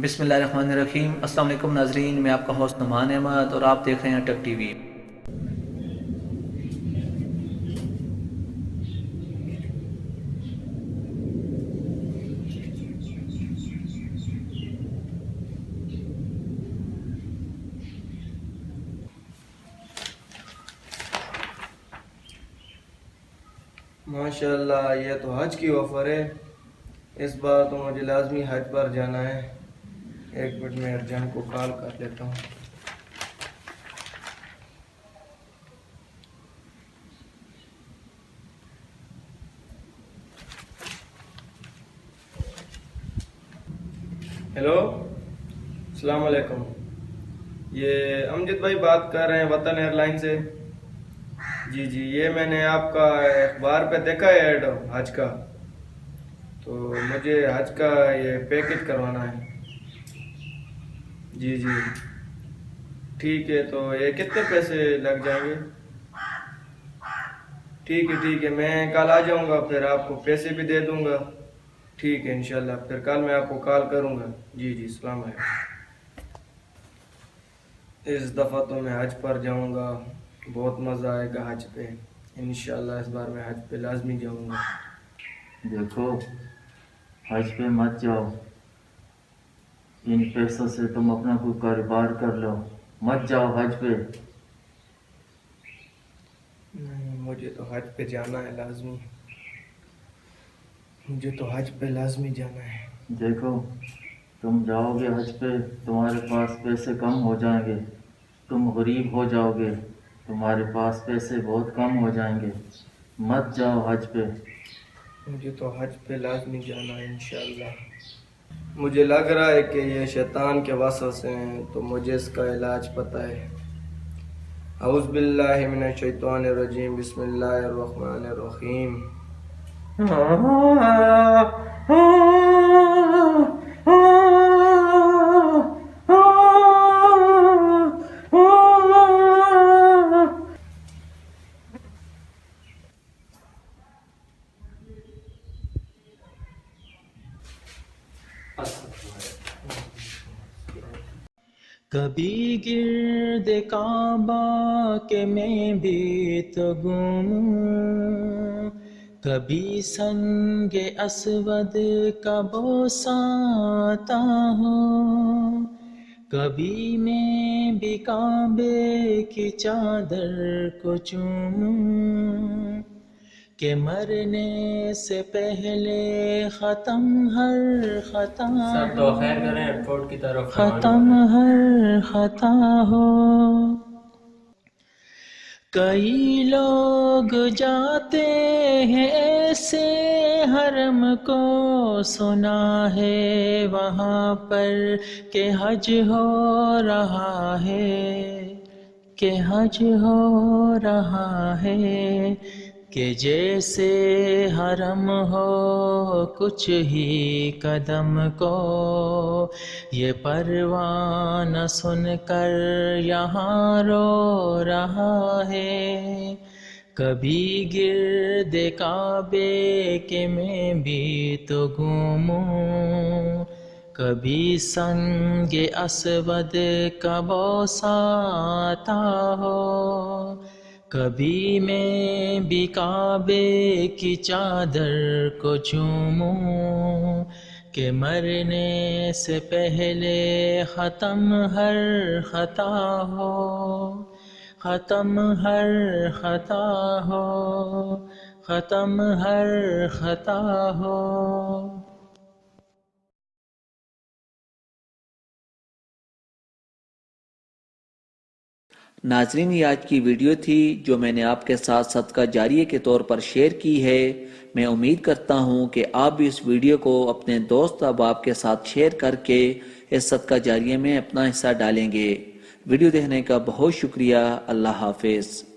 بسم اللہ الرحمن الرحیم۔ السلام علیکم ناظرین، میں آپ کا ہوسٹ نعمان احمد اور آپ دیکھ رہے ہیں ٹک ٹی وی۔ ماشاءاللہ، یہ تو حج کی آفر ہے۔ اس بار تو مجھے لازمی حج پر جانا ہے۔ ایک منٹ میں ارجن کو کال کر لیتا ہوں۔ ہیلو، السلام علیکم۔ یہ امجد بھائی بات کر رہے ہیں وطن ایئر لائن سے؟ جی، یہ میں نے آپ کا اخبار پہ دیکھا ہے ایڈ حج کا، تو مجھے حج کا یہ پیکج کروانا ہے۔ جی ٹھیک ہے، تو یہ کتنے پیسے لگ جائیں گے؟ ٹھیک ہے، میں کل آ جاؤں گا، پھر آپ کو پیسے بھی دے دوں گا۔ ٹھیک ہے انشاءاللہ، پھر کل میں آپ کو کال کروں گا۔ جی السلام علیکم۔ اس دفعہ تو میں حج پر جاؤں گا، بہت مزہ آئے گا حج پہ انشاءاللہ۔ اس بار میں حج پہ لازمی جاؤں گا۔ دیکھو، حج پہ مت جاؤ، ان پیسوں سے تم اپنا کوئی کاروبار کر لو، مت جاؤ حج پہ۔ نہیں، مجھے تو حج پہ جانا ہے لازمی، مجھے تو حج پہ لازمی جانا ہے۔ دیکھو، تم جاؤ گے حج پہ، تمہارے پاس پیسے کم ہو جائیں گے، تم غریب ہو جاؤ گے، تمہارے پاس پیسے بہت کم ہو جائیں گے، مت جاؤ حج پہ۔ مجھے تو حج پہ لازمی جانا ہے انشاءاللہ۔ مجھے لگ رہا ہے کہ یہ شیطان کے وسوسے ہیں، تو مجھے اس کا علاج پتہ ہے۔ اعوذ باللہ من الشیطان الرجیم، بسم اللہ الرحمن الرحیم۔ کبھی گرد کعبہ کے میں بھی تو گھوموں، کبھی سنگ اسود کا بوسہ آتا ہو، کبھی میں بھی کعبے کی چادر کو چوموں، کہ مرنے سے پہلے ختم ہر خطا ختم ہر خطا ہو۔ کئی لوگ جاتے ہیں ایسے حرم کو، سنا ہے وہاں پر کہ حج ہو رہا ہے، کہ حج ہو رہا ہے، کہ جیسے حرم ہو کچھ ہی قدم کو، یہ پروانہ سن کر یہاں رو رہا ہے۔ کبھی گرد کعبے کے میں بھی تو گھوموں، کبھی سنگ اسود کا بوسہ آتا ہو، کبھی میں بھی کعبے کی چادر کو چوموں، کہ مرنے سے پہلے ختم ہر خطا ہو، ختم ہر خطا ہو، ختم ہر خطا ہو۔ ناظرین، یہ آج کی ویڈیو تھی جو میں نے آپ کے ساتھ صدقہ جاریہ کے طور پر شیئر کی ہے۔ میں امید کرتا ہوں کہ آپ بھی اس ویڈیو کو اپنے دوست احباب کے ساتھ شیئر کر کے اس صدقہ جاریہ میں اپنا حصہ ڈالیں گے۔ ویڈیو دیکھنے کا بہت شکریہ۔ اللہ حافظ۔